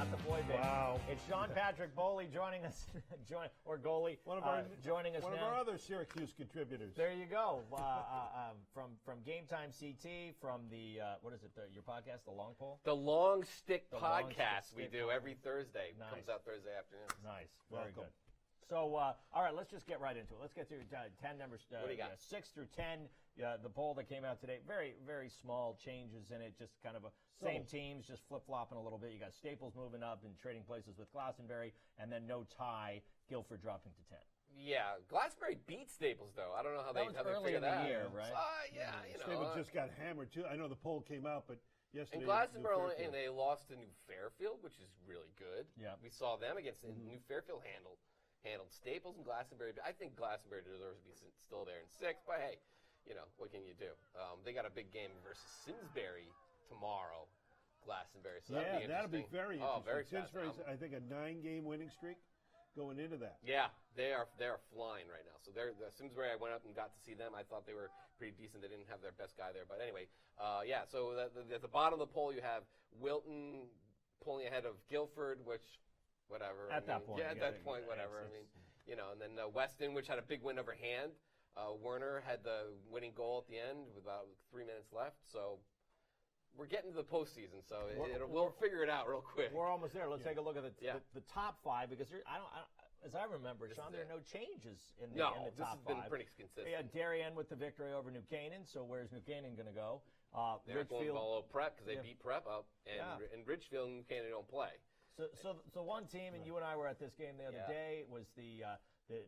not the boy band. Wow. It's Sean Patrick Bowley joining us, goalie, joining us one now. of our other Syracuse contributors. There you go. From Game Time CT, from the what is it? Your podcast, The Long Pole. The Long Stick The Long podcast Stick we do every Thursday. Nice. Comes out Thursday afternoon. Nice, very Welcome. good. So, all right, let's just get right into it. Let's get through 10 numbers. What do you got? 6 through 10. The poll that came out today, very, very small changes in it. Just kind of same teams, just flip-flopping a little bit. You got Staples moving up and trading places with Glastonbury, and then no tie. Guilford dropping to 10. Yeah, Glastonbury beat Staples though. I don't know how That they was how they early in figured the that year, out. right? Yeah, you know. Staples just got hammered too. I know the poll came out, but yesterday. And Glastonbury, New Fairfield. and they lost to New Fairfield, which is really good. Yeah. We saw them against New Fairfield handled Staples and Glastonbury. I think Glastonbury deserves to be still there in 6, but hey, you know, what can you do? They got a big game versus Simsbury tomorrow, Glastonbury. So That'll be very interesting. Oh, very Simsbury's, fast. I think, a 9-game winning streak going into that. Yeah, they are flying right now. So the Simsbury, I went up and got to see them. I thought they were pretty decent. They didn't have their best guy there, but anyway, yeah. So at the bottom of the poll, you have Wilton pulling ahead of Guilford, which. Whatever. At that point. Yeah, at that point, whatever. I mean, you know, and then Weston, which had a big win over Hand. Werner had the winning goal at the end with about 3 minutes left. So we're getting to the postseason. So we'll figure it out real quick. We're almost there. Let's take a look at the top 5 because as I remember, Sean, there are no changes in the top 5. This has been pretty consistent. Yeah, Darien with the victory over New Canaan. So where's New Canaan going to go? They're going to follow Prep because they beat Prep up, and Ridgefield and New Canaan don't play. So one team, and you and I were at this game the other day, was the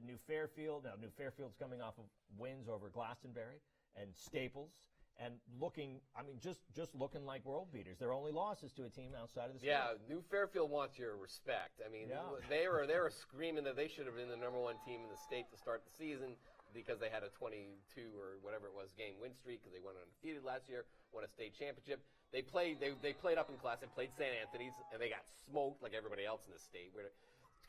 New Fairfield. Now, New Fairfield's coming off of wins over Glastonbury and Staples, and looking, I mean, just looking like world beaters. Their only loss is to a team outside of the state. Yeah, New Fairfield wants your respect. I mean, they were screaming that they should have been the #1 team in the state to start the season because they had a 22 or whatever it was game win streak because they went undefeated last year, won a state championship. They played up in class and played St. Anthony's, and they got smoked like everybody else in the state.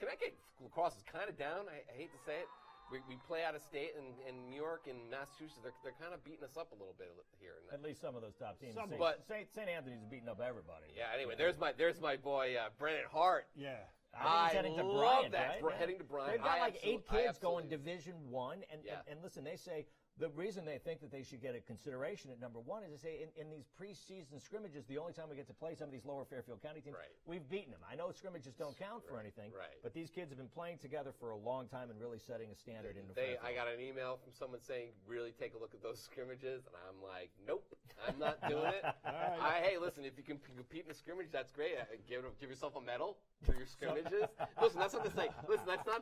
Connecticut lacrosse is kind of down. I hate to say it. We play out of state, and New York and Massachusetts, they're kind of beating us up a little bit here. At least some of those top teams. But St. Anthony's is beating up everybody. Yeah. Anyway, there's my boy Brennan Hart. Yeah. I think he's heading to love Bryant, that. Right? Heading to Bryant. They've got like 8 kids going Division I, and listen, they say the reason they think that they should get a consideration at #1 is they say in these preseason scrimmages, the only time we get to play some of these lower Fairfield County teams, we've beaten them. I know scrimmages don't count for anything, but these kids have been playing together for a long time and really setting a standard in the Fairfield. I got an email from someone saying, really take a look at those scrimmages, and I'm like, nope, I'm not doing it. Hey, listen, if you can compete in a scrimmage, that's great. Give yourself a medal for your scrimmages. Listen, that's not to say. Listen, that's not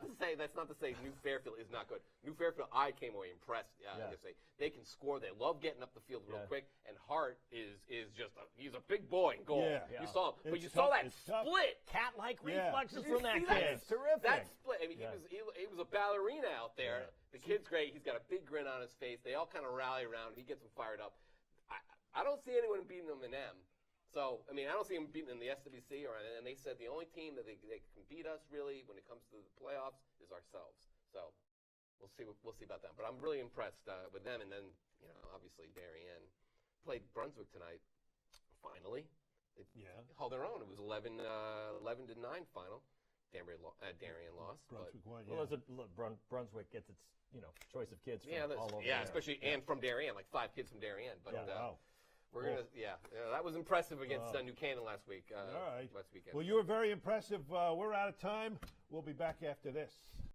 to say New Fairfield is not good. New Fairfield, I came away impressed. They can score. They love getting up the field real quick. And Hart is just he's a big boy in goal. You saw him, but you saw that split, cat-like reflexes from that kid. Terrific. That split. I mean, he was a ballerina out there. The kid's great. He's got a big grin on his face. They all kind of rally around. He gets them fired up. I don't see anyone beating them in M. So, I mean, I don't see them beating in the SWC, and they said the only team that they can beat us really when it comes to the playoffs is ourselves. So, we'll see about that. But I'm really impressed with them. And then, you know, obviously Darien played Brunswick tonight. Finally, they held their own. It was 11-9 final. Darien lost. Brunswick won. Well, Brunswick gets its choice of kids from all over. Yeah, especially and from Darien, like 5 kids from Darien. But wow. We're gonna, that was impressive against New Canaan last week. All right. Last weekend. Well, you were very impressive. We're out of time. We'll be back after this.